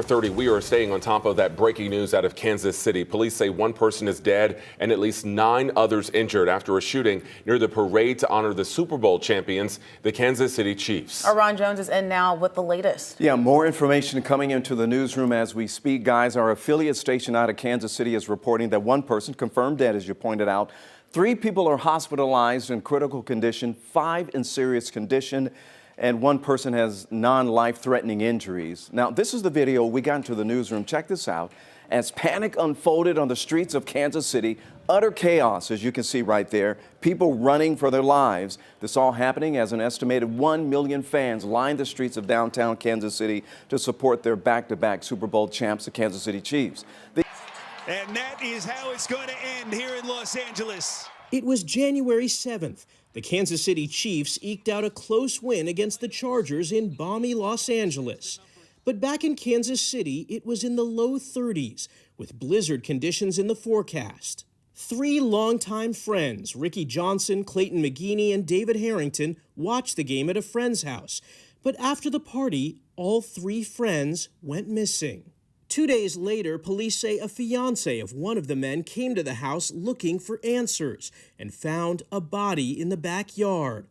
4:30, we are staying on top of that breaking news out of Kansas City. Police say one person is dead and at least 9 others injured after a shooting near the parade to honor the Super Bowl champions, the Kansas City Chiefs. Our Ron Jones is in now with the latest. Yeah, more information coming into the newsroom as we speak, guys. Our affiliate station out of Kansas City is reporting that one person confirmed dead, as you pointed out. 3 people are hospitalized in critical condition, 5 in serious condition, and 1 person has non-life-threatening injuries. Now, this is the video we got into the newsroom. Check this out. As panic unfolded on the streets of Kansas City, utter chaos, as you can see right there, people running for their lives. This all happening as an estimated 1 million fans lined the streets of downtown Kansas City to support their back-to-back Super Bowl champs, the Kansas City Chiefs. And that is how it's going to end here in Los Angeles. It was January 7th. The Kansas City Chiefs eked out a close win against the Chargers in balmy Los Angeles. But back in Kansas City, it was in the low 30s, with blizzard conditions in the forecast. 3 longtime friends, Ricky Johnson, Clayton McGeeney, and David Harrington, watched the game at a friend's house. But after the party, all 3 friends went missing. 2 days later, police say a fiancé of one of the men came to the house looking for answers and found a body in the backyard.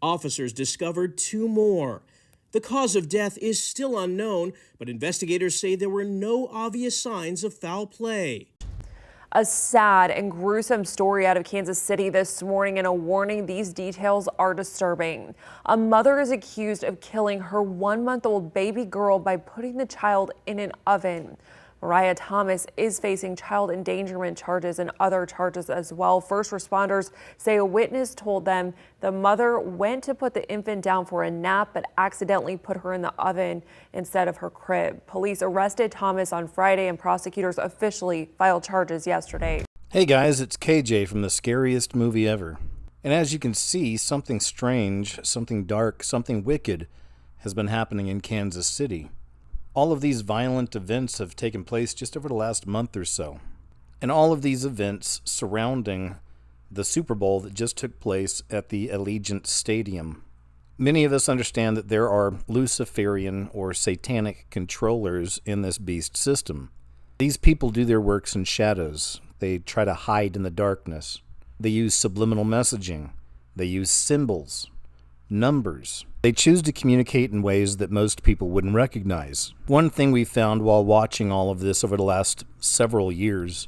Officers discovered 2 more. The cause of death is still unknown, but investigators say there were no obvious signs of foul play. A sad and gruesome story out of Kansas City this morning, and a warning, these details are disturbing. A mother is accused of killing her 1-month-old baby girl by putting the child in an oven. Mariah Thomas is facing child endangerment charges and other charges as well. First responders say a witness told them the mother went to put the infant down for a nap but accidentally put her in the oven instead of her crib. Police arrested Thomas on Friday and prosecutors officially filed charges yesterday. Hey guys, it's KJ from The Scariest Movie Ever. And as you can see, something strange, something dark, something wicked has been happening in Kansas City. All of these violent events have taken place just over the last month or so. And all of these events surrounding the Super Bowl that just took place at the LVIII Stadium. Many of us understand that there are Luciferian or satanic controllers in this beast system. These people do their works in shadows. They try to hide in the darkness. They use subliminal messaging. They use symbols, numbers. They choose to communicate in ways that most people wouldn't recognize. One thing we found while watching all of this over the last several years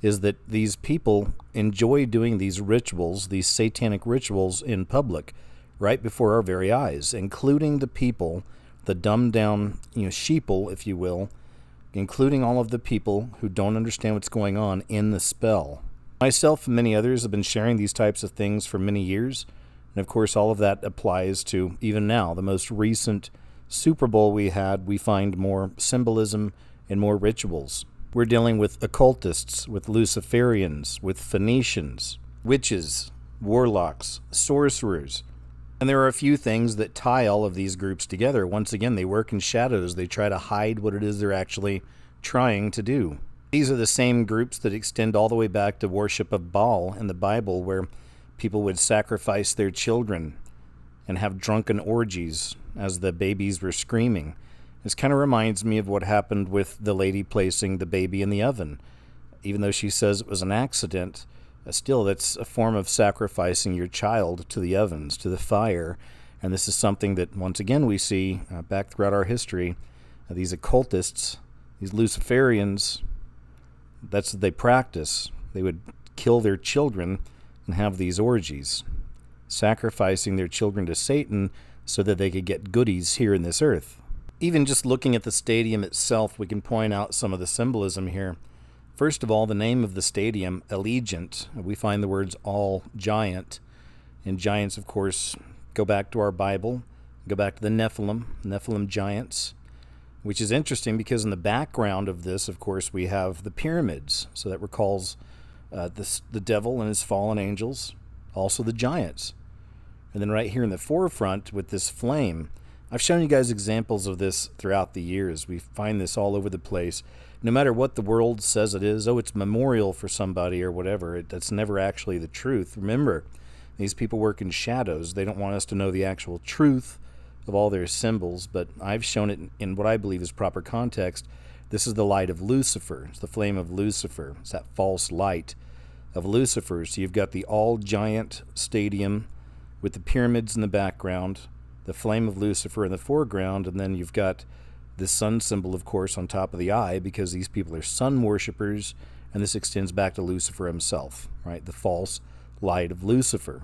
is that these people enjoy doing these rituals, these satanic rituals in public, right before our very eyes, including the people, the dumbed down, sheeple, if you will, including all of the people who don't understand what's going on in the spell. Myself and many others have been sharing these types of things for many years. And of course, all of that applies to even now. The most recent Super Bowl we had, we find more symbolism and more rituals. We're dealing with occultists, with Luciferians, with Phoenicians, witches, warlocks, sorcerers. And there are a few things that tie all of these groups together. Once again, they work in shadows. They try to hide what it is they're actually trying to do. These are the same groups that extend all the way back to worship of Baal in the Bible, where people would sacrifice their children and have drunken orgies as the babies were screaming. This kind of reminds me of what happened with the lady placing the baby in the oven. Even though she says it was an accident, still that's a form of sacrificing your child to the ovens, to the fire. And this is something that, once again, we see back throughout our history. These occultists, these Luciferians, that's what they practice. They would kill their children and have these orgies, sacrificing their children to Satan so that they could get goodies here in this earth. Even just looking at the stadium itself, we can point out some of the symbolism here. First of all, the name of the stadium, Allegiant, we find the words all giant. And giants, of course, go back to our Bible, go back to the Nephilim giants, which is interesting because in the background of this, of course, we have the pyramids. So that recalls the devil and his fallen angels, also the giants. And then right here in the forefront with this flame, I've shown you guys examples of this throughout the years. We find this all over the place. No matter what the world says it is, it's memorial for somebody or whatever, that's never actually the truth. Remember, these people work in shadows. They don't want us to know the actual truth of all their symbols, but I've shown it in what I believe is proper context. This is the light of Lucifer. It's the flame of Lucifer. It's that false light of Lucifer. So you've got the all-giant stadium with the pyramids in the background, the flame of Lucifer in the foreground, and then you've got the sun symbol, of course, on top of the eye, because these people are sun worshippers, and this extends back to Lucifer himself, right? The false light of Lucifer.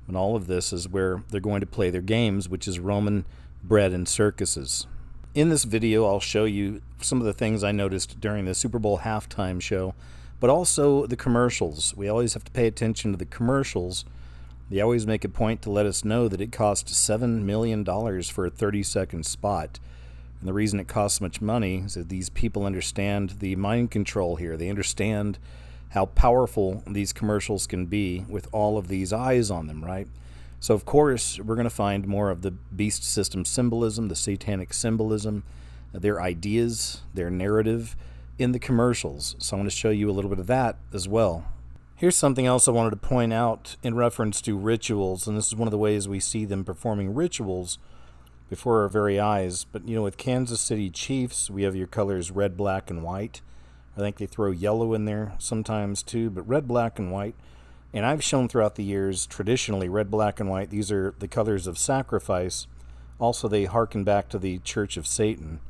And all of this is where they're going to play their games, which is Roman bread and circuses. In this video, I'll show you some of the things I noticed during the Super Bowl halftime show, but also the commercials. We always have to pay attention to the commercials. They always make a point to let us know that it cost $7 million for a 30-second spot. And the reason it costs so much money is that these people understand the mind control here. They understand how powerful these commercials can be with all of these eyes on them, right? So, of course, we're going to find more of the beast system symbolism, the satanic symbolism, their ideas, their narrative in the commercials. So I'm going to show you a little bit of that as well. Here's something else I wanted to point out in reference to rituals, and this is one of the ways we see them performing rituals before our very eyes. But, you know, with Kansas City Chiefs, we have your colors red, black, and white. I think they throw yellow in there sometimes too, but red, black, and white. And I've shown throughout the years, traditionally, red, black, and white, these are the colors of sacrifice. Also, they hearken back to the Church of Satan.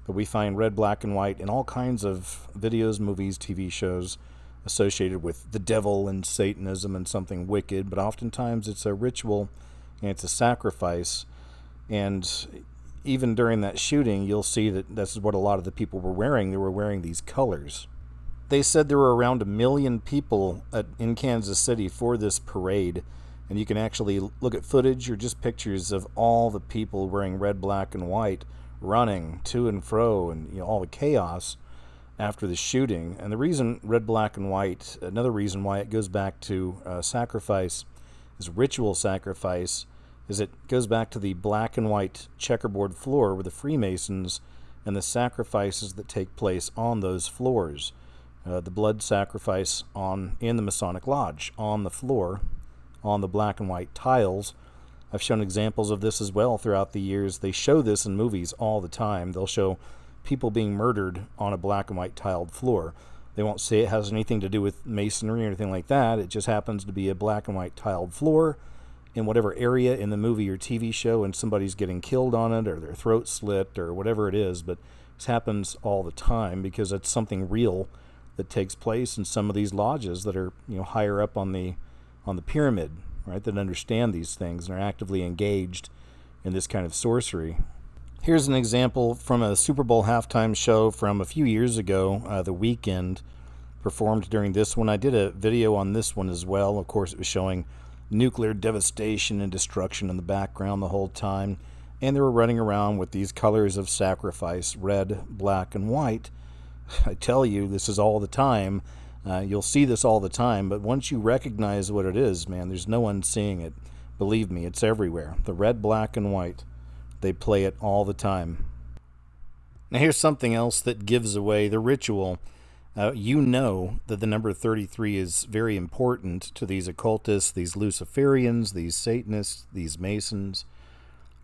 But we find red, black, and white in all kinds of videos, movies, TV shows associated with the devil and Satanism and something wicked. But oftentimes it's a ritual and it's a sacrifice. And even during that shooting, you'll see that this is what a lot of the people were wearing. They were wearing these colors. They said there were around 1 million people in Kansas City for this parade. And you can actually look at footage or just pictures of all the people wearing red, black, and white, running to and fro, and you know, all the chaos after the shooting. And the reason red, black, and white, another reason why it goes back to sacrifice, is ritual sacrifice, is it goes back to the black and white checkerboard floor with the Freemasons and the sacrifices that take place on those floors. The blood sacrifice in the Masonic Lodge, on the floor, on the black and white tiles. I've shown examples of this as well throughout the years. They show this in movies all the time. They'll show people being murdered on a black and white tiled floor. They won't say it has anything to do with masonry or anything like that. It just happens to be a black and white tiled floor in whatever area in the movie or TV show, and somebody's getting killed on it or their throat slit or whatever it is. But this happens all the time because it's something real that takes place in some of these lodges that are, you know, higher up on the pyramid, right, that understand these things and are actively engaged in this kind of sorcery. Here's an example from a Super Bowl halftime show from a few years ago, The Weeknd performed during this one. I did a video on this one as well. Of course, it was showing nuclear devastation and destruction in the background the whole time, and they were running around with these colors of sacrifice, red, black, and white. I tell you, this is all the time. You'll see this all the time, but once you recognize what it is, man, there's no one seeing it. Believe me, it's everywhere. The red, black, and white. They play it all the time. Now here's something else that gives away the ritual. You know that the number 33 is very important to these occultists, these Luciferians, these Satanists, these Masons.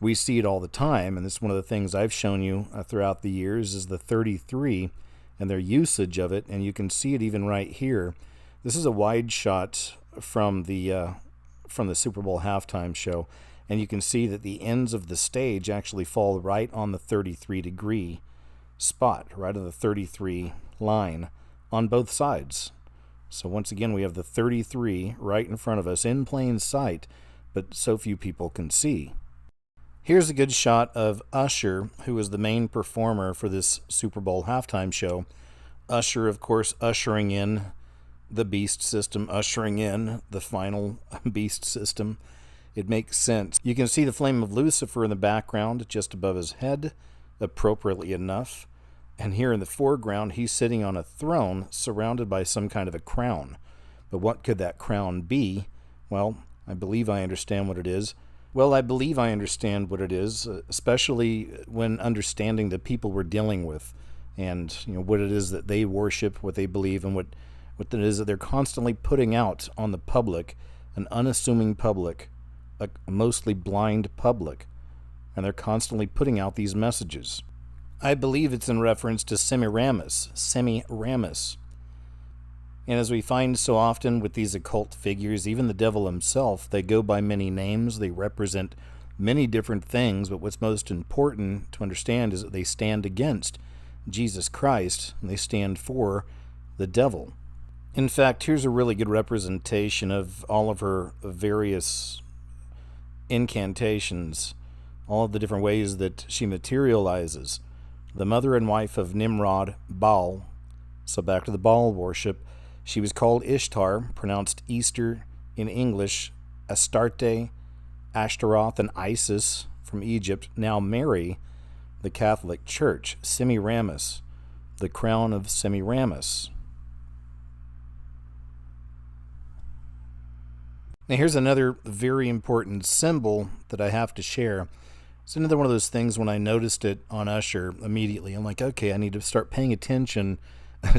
We see it all the time, and this is one of the things I've shown you throughout the years is the 33 and their usage of it, and you can see it even right here. This is a wide shot from the Super Bowl halftime show, and you can see that the ends of the stage actually fall right on the 33-degree spot, right on the 33 line on both sides. So once again, we have the 33 right in front of us in plain sight, but so few people can see. Here's a good shot of Usher, who is the main performer for this Super Bowl halftime show. Usher, of course, ushering in the beast system, ushering in the final beast system. It makes sense. You can see the flame of Lucifer in the background just above his head, appropriately enough. And here in the foreground, he's sitting on a throne surrounded by some kind of a crown. But what could that crown be? Well, I believe I understand what it is. Especially when understanding the people we're dealing with and, you know, what it is that they worship, what they believe, and what it is that they're constantly putting out on the public, an unassuming public, a mostly blind public. and they're constantly putting out these messages. I believe it's in reference to Semiramis. And as we find so often with these occult figures, even the devil himself, they go by many names, they represent many different things, but what's most important to understand is that they stand against Jesus Christ, and they stand for the devil. In fact, here's a really good representation of all of her various incantations, all of the different ways that she materializes. The mother and wife of Nimrod, Baal. So back to the Baal worship. She was called Ishtar, pronounced Easter in English, Astarte, Ashtaroth, and Isis from Egypt. Now Mary, the Catholic Church, Semiramis, the crown of Semiramis. Now here's another very important symbol that I have to share. It's another one of those things when I noticed it on Usher immediately. I'm like, okay, I need to start paying attention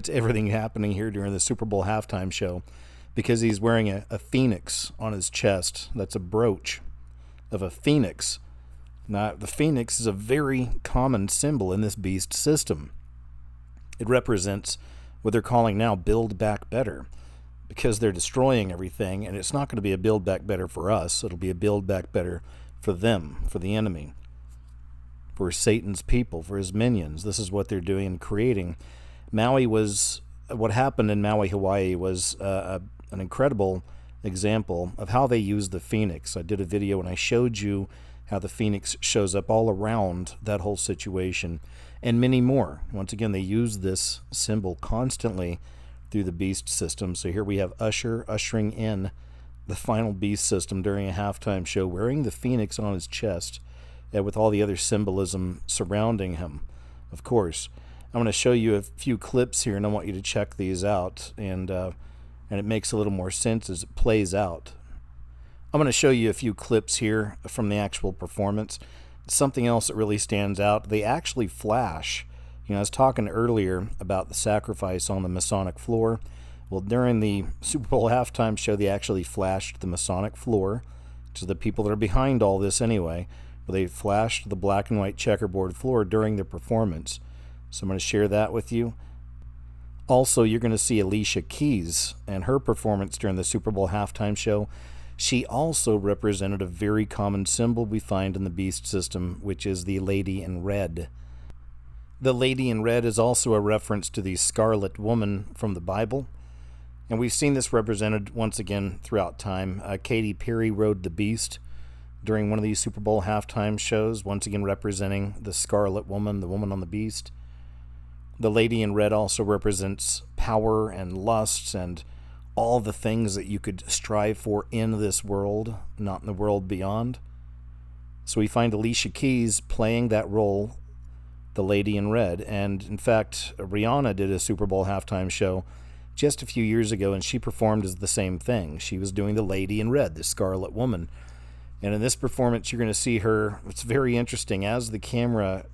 to everything happening here during the Super Bowl halftime show, because he's wearing a phoenix on his chest. That's a brooch of a phoenix. Now, the phoenix is a very common symbol in this beast system. It represents what they're calling now Build Back Better, because they're destroying everything, and it's not going to be a Build Back Better for us. It'll be a Build Back Better for them, for the enemy, for Satan's people, for his minions. This is what they're doing and creating. What happened in Maui, Hawaii was an incredible example of how they use the phoenix. I did a video and I showed you how the phoenix shows up all around that whole situation, and many more. Once again, they use this symbol constantly through the beast system. So here we have Usher ushering in the final beast system during a halftime show, wearing the phoenix on his chest, with all the other symbolism surrounding him. Of course, I'm going to show you a few clips here, and I want you to check these out, and it makes a little more sense as it plays out. I'm going to show you a few clips here from the actual performance. Something else that really stands out, they actually flash. I was talking earlier about the sacrifice on the Masonic floor. Well, during the Super Bowl halftime show, they actually flashed the Masonic floor, to the people that are behind all this anyway. But they flashed the black and white checkerboard floor during the performance. So I'm going to share that with you. Also, you're going to see Alicia Keys and her performance during the Super Bowl halftime show. She also represented a very common symbol we find in the beast system, which is the lady in red. The lady in red is also a reference to the Scarlet Woman from the Bible. And we've seen this represented once again throughout time. Katy Perry rode the beast during one of these Super Bowl halftime shows, once again representing the Scarlet Woman, the woman on the beast. The lady in red also represents power and lusts and all the things that you could strive for in this world, not in the world beyond. So we find Alicia Keys playing that role, the lady in red. And in fact, Rihanna did a Super Bowl halftime show just a few years ago, and she performed as the same thing. She was doing the lady in red, the Scarlet Woman. And in this performance, you're going to see her. It's very interesting. As the camera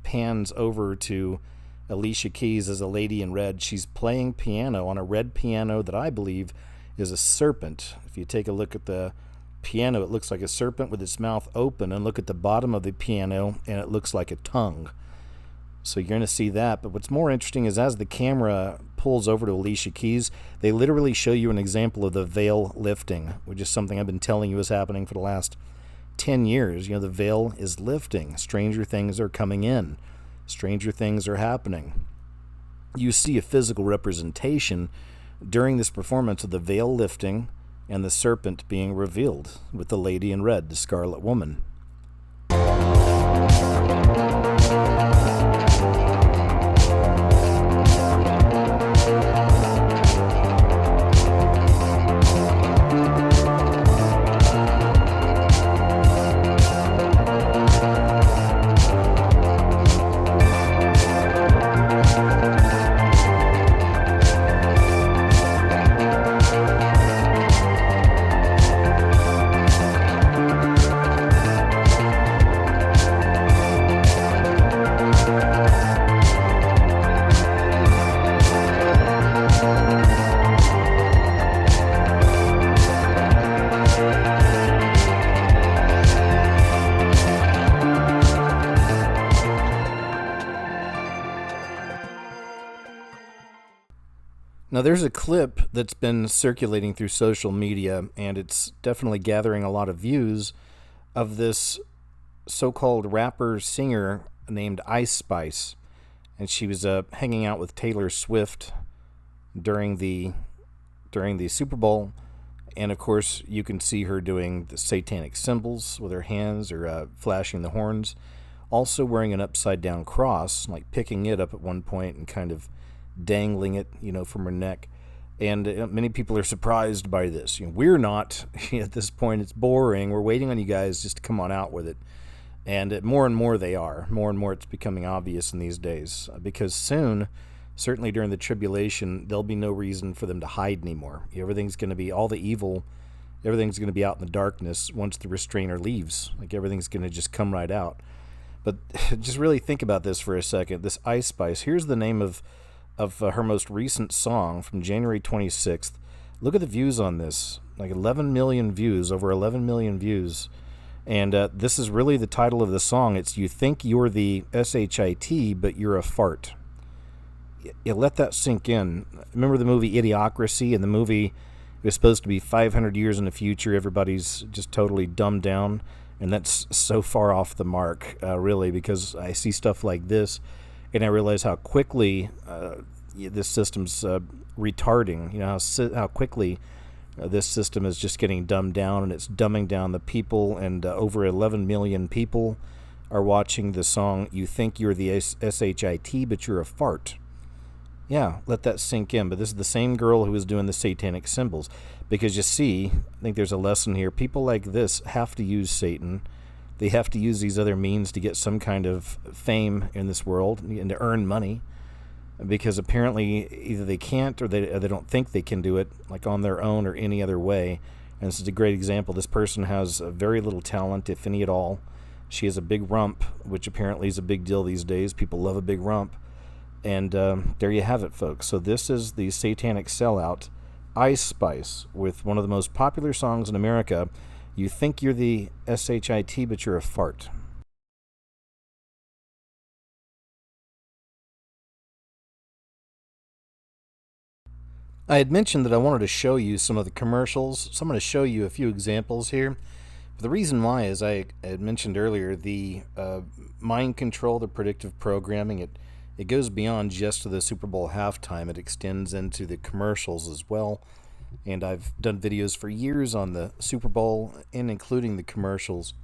pans over to Alicia Keys as a lady in red, she's playing piano on a red piano that I believe is a serpent. If you take a look at the piano, it looks like a serpent with its mouth open, and look at the bottom of the piano, and it looks like a tongue. So you're going to see that. But what's more interesting is as the camera pulls over to Alicia Keys, they literally show you an example of the veil lifting, which is something I've been telling you is happening for the last 10 years. The veil is lifting. Stranger things are coming in. Stranger things are happening. You see a physical representation during this performance of the veil lifting and the serpent being revealed with the lady in red, the Scarlet Woman. Now, there's a clip that's been circulating through social media, and it's definitely gathering a lot of views, of this so-called rapper-singer named Ice Spice. And she was hanging out with Taylor Swift during the Super Bowl. And, of course, you can see her doing the satanic symbols with her hands, or flashing the horns. Also wearing an upside-down cross, like picking it up at one point and kind of dangling it, from her neck. And many people are surprised by this. We're not. At this point, it's boring. We're waiting on you guys just to come on out with it. And more and more they are. More and more it's becoming obvious in these days. Because soon, certainly during the tribulation, there'll be no reason for them to hide anymore. Everything's going to be, all the evil, everything's going to be out in the darkness once the restrainer leaves. Like, everything's going to just come right out. But just really think about this for a second. This Ice Spice, here's the name of her most recent song from January 26th. Look at the views on this. Like 11 million views, over 11 million views. And this is really the title of the song. It's "You Think You're the SHIT, but You're a Fart." You let that sink in. Remember the movie Idiocracy? In the movie, it was supposed to be 500 years in the future. Everybody's just totally dumbed down. And that's so far off the mark, really, because I see stuff like this, and I realize how quickly this system's retarding. How quickly this system is just getting dumbed down, and it's dumbing down the people. And over 11 million people are watching the song "You Think You're the SHIT, but You're a Fart." Yeah, let that sink in. But this is the same girl who was doing the satanic symbols. Because you see, I think there's a lesson here. People like this have to use Satan. They have to use these other means to get some kind of fame in this world and to earn money. Because apparently either they can't, or they don't think they can do it, like on their own or any other way. And this is a great example. This person has very little talent, if any at all. She has a big rump, which apparently is a big deal these days. People love a big rump. And there you have it, folks. So this is the satanic sellout, Ice Spice, with one of the most popular songs in America, "You Think You're the SHIT, but You're a Fart." I had mentioned that I wanted to show you some of the commercials, so I'm going to show you a few examples here. But the reason why is I had mentioned earlier the mind control, the predictive programming. It goes beyond just to the Super Bowl halftime. It extends into the commercials as well. And I've done videos for years on the Super Bowl and including the commercials.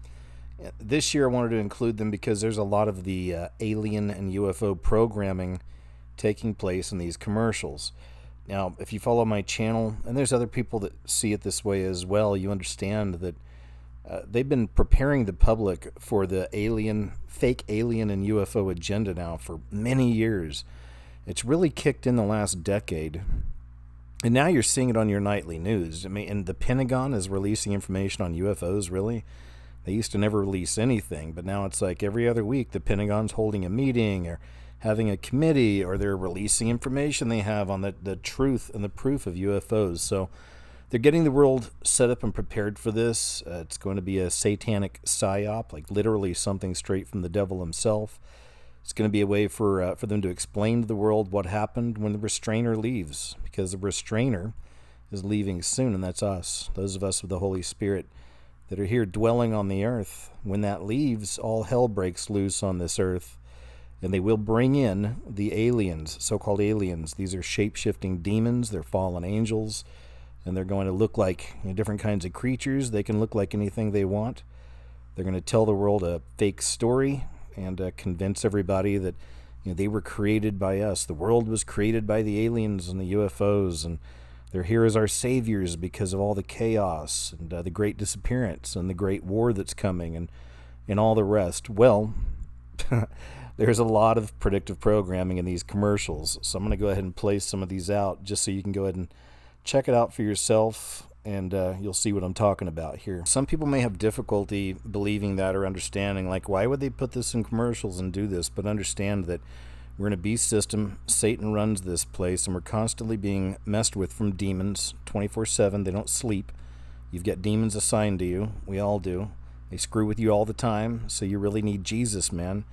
This year I wanted to include them because there's a lot of the alien and UFO programming taking place in these commercials. Now, if you follow my channel, and there's other people that see it this way as well, you understand that they've been preparing the public for the fake alien and UFO agenda now for many years. It's really kicked in the last decade. And now you're seeing it on your nightly news. I mean, and the Pentagon is releasing information on UFOs, really? They used to never release anything, but now it's like every other week the Pentagon's holding a meeting or having a committee, or they're releasing information they have on the truth and the proof of UFOs. So they're getting the world set up and prepared for this. It's going to be a satanic psyop, like literally something straight from the devil himself. It's going to be a way for them to explain to the world what happened when the restrainer leaves, because the restrainer is leaving soon, and that's us, those of us with the Holy Spirit that are here dwelling on the earth. When that leaves, all hell breaks loose on this earth, and they will bring in the aliens, so-called aliens. These are shape-shifting demons. They're fallen angels, and they're going to look like different kinds of creatures. They can look like anything they want. They're going to tell the world a fake story and convince everybody that they were created by us. The world was created by the aliens and the UFOs, and they're here as our saviors because of all the chaos and the great disappearance and the great war that's coming and all the rest. Well, there's a lot of predictive programming in these commercials, so I'm going to go ahead and play some of these out just so you can go ahead and check it out for yourself, and you'll see what I'm talking about here. Some people may have difficulty believing that or understanding, like, why would they put this in commercials and do this? But understand that we're in a beast system. Satan runs this place, and we're constantly being messed with from demons 24/7. They don't sleep. You've got demons assigned to you. We all do. They screw with you all the time, so you really need Jesus, man.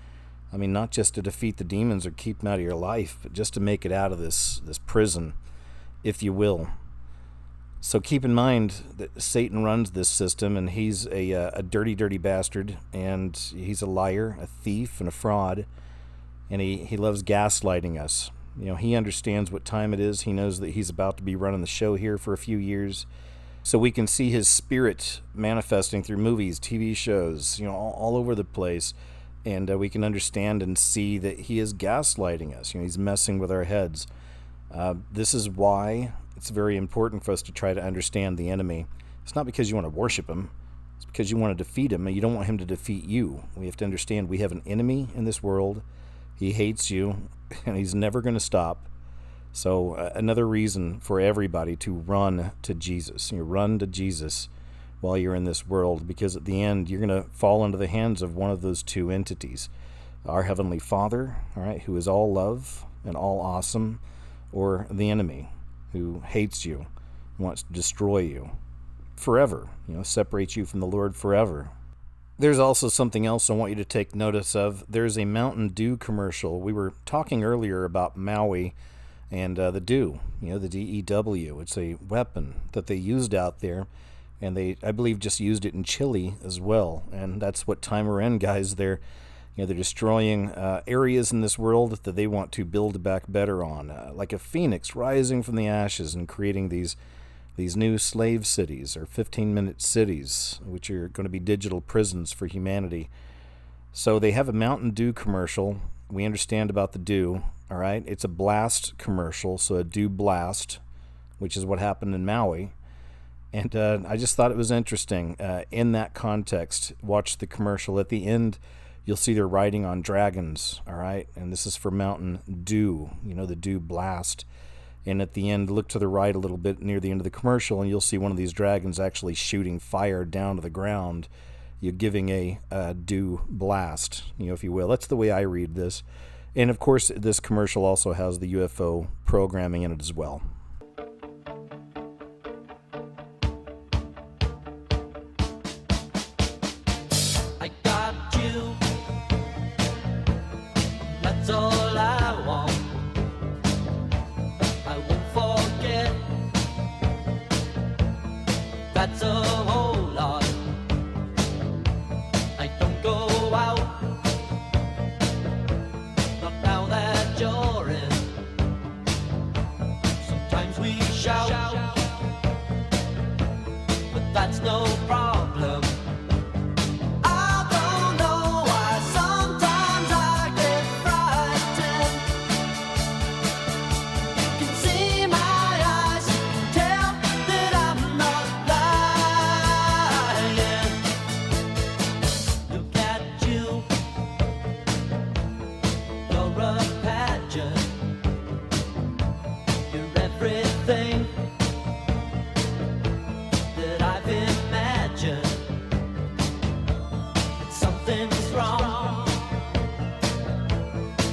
I mean, not just to defeat the demons or keep them out of your life, but just to make it out of this prison. if you will. So keep in mind that Satan runs this system, and he's a dirty, dirty bastard, and he's a liar, a thief, and a fraud, and he loves gaslighting us. You know, he understands what time it is. He knows that he's about to be running the show here for a few years. So we can see his spirit manifesting through movies, TV shows, you know, all over the place, and we can understand and see that he is gaslighting us. You know, he's messing with our heads. This is why it's very important for us to try to understand the enemy. It's not because you want to worship him. It's because you want to defeat him, and you don't want him to defeat you. We have to understand we have an enemy in this world. He hates you, and he's never going to stop. So another reason for everybody to run to Jesus. You run to Jesus while you're in this world, because at the end you're going to fall into the hands of one of those two entities. Our Heavenly Father, all right, who is all love and all awesome, or the enemy, who hates you, wants to destroy you forever, you know, separate you from the Lord forever. There's also something else I want you to take notice of. There's a Mountain Dew commercial. We were talking earlier about Maui and the Dew, you know, the DEW. It's a weapon that they used out there, and they, I believe, just used it in Chile as well. And that's what time we're in, guys. They're destroying areas in this world that they want to build back better on, like a phoenix rising from the ashes and creating these new slave cities, or 15-minute cities, which are going to be digital prisons for humanity. So they have a Mountain Dew commercial. We understand about the Dew, all right? It's a blast commercial, so a Dew blast, which is what happened in Maui. And I just thought it was interesting. In that context, watch the commercial. At the end, you'll see they're riding on dragons, all right? And this is for Mountain Dew, you know, the Dew blast. And at the end, look to the right a little bit near the end of the commercial, and you'll see one of these dragons actually shooting fire down to the ground. You're giving a Dew blast, you know, if you will. That's the way I read this. And of course, this commercial also has the UFO programming in it as well. I got you. That's all I want. I won't forget. That's a whole lot. I don't go out. Not now that you're in. Sometimes we shout, but that's no problem. I don't know why sometimes I get frightened. You can see my eyes, tell that I'm not lying. Look at you, you're a pageant. You're everything that I've imagined. Something's wrong.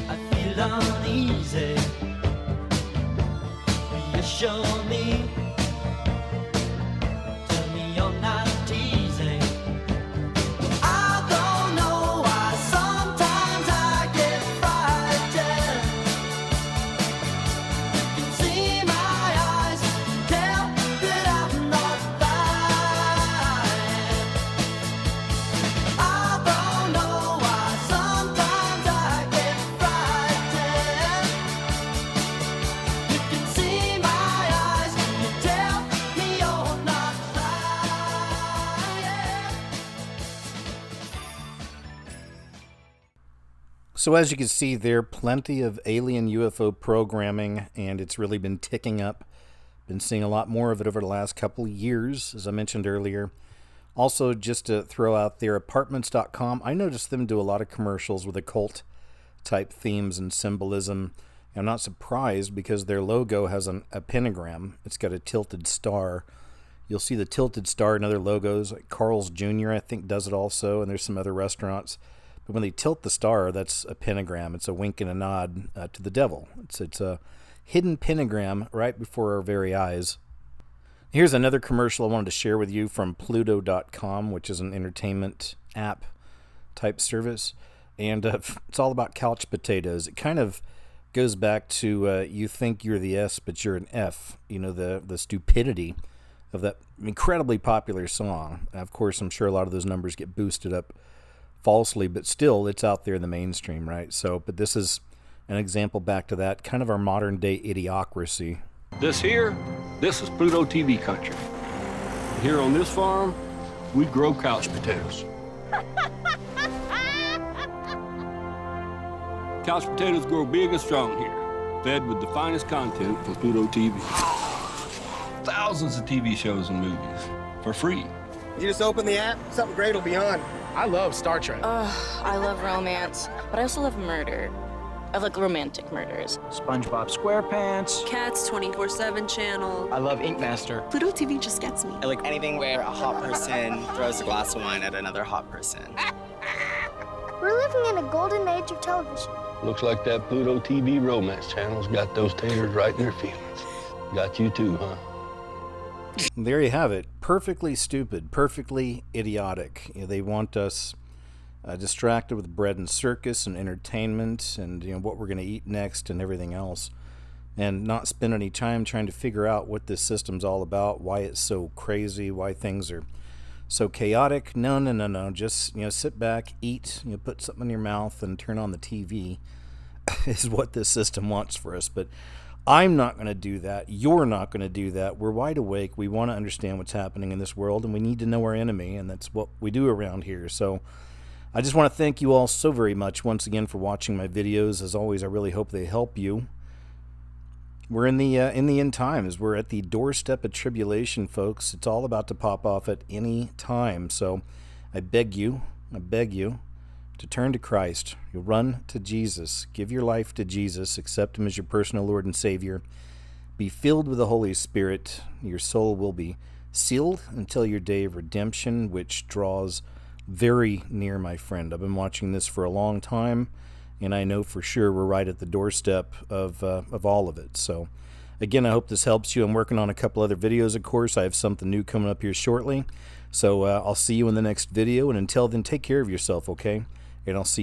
I feel uneasy. Reassure me. Tell me you're not teasing. I don't know why sometimes I get frightened. You can see my eyes, tell that I'm not lying. I don't know why sometimes I get frightened. You can see my eyes, you tell me you're not lying. So as you can see there, plenty of alien UFO programming, and it's really been ticking up. Been seeing a lot more of it over the last couple of years, as I mentioned earlier. Also, just to throw out there, apartments.com, I noticed them do a lot of commercials with occult type themes and symbolism. I'm not surprised because their logo has a pentagram. It's got a tilted star. You'll see the tilted star in other logos, like Carl's Jr., I think, does it also, and there's some other restaurants. But when they tilt the star, that's a pentagram. It's a wink and a nod to the devil. It's a hidden pentagram right before our very eyes. Here's another commercial I wanted to share with you from Pluto.com, which is an entertainment app type service. And it's all about couch potatoes. It kind of Goes back to you think you're the S, but you're an F. You know, the stupidity of that incredibly popular song. Of course, I'm sure a lot of those numbers get boosted up falsely, but still, it's out there in the mainstream, right? So, but this is an example back to that, kind of our modern day idiocracy. This is Pluto TV country. Here on this farm, we grow couch potatoes. Couch potatoes grow big and strong here, fed with the finest content from Pluto TV. Thousands of TV shows and movies for free. You just open the app, something great will be on. I love Star Trek. I love romance, but I also love murder. I like romantic murders. SpongeBob SquarePants. Cats 24/7 channel. I love Ink Master. Pluto TV just gets me. I like anything where a hot person throws a glass of wine at another hot person. We're living in a golden age of television. Looks like that Pluto TV romance channel's got those taters right in their feelings. Got you too, huh? There you have it. Perfectly stupid, perfectly idiotic. You know, they want us distracted with bread and circus and entertainment and, you know, what we're going to eat next and everything else, and not spend any time trying to figure out what this system's all about, why it's so crazy, why things are so chaotic. No. Just, you know, sit back, eat, you know, put something in your mouth and turn on the TV is what this system wants for us. But I'm not going to do that. You're not going to do that. We're wide awake. We want to understand what's happening in this world, and we need to know our enemy, and that's what we do around here. So I just want to thank you all so very much once again for watching my videos. As always, I really hope they help you. We're in the end times. We're at the doorstep of tribulation, folks. It's all about to pop off at any time. So I beg you to turn to Christ. You run to Jesus. Give your life to Jesus. Accept Him as your personal Lord and Savior. Be filled with the Holy Spirit. Your soul will be sealed until your day of redemption, which draws very near, my friend. I've been watching this for a long time, and I know for sure we're right at the doorstep of all of it. So, again, I hope this helps you. I'm working on a couple other videos, of course. I have something new coming up here shortly. So I'll see you in the next video, and until then, take care of yourself, okay? And I'll see you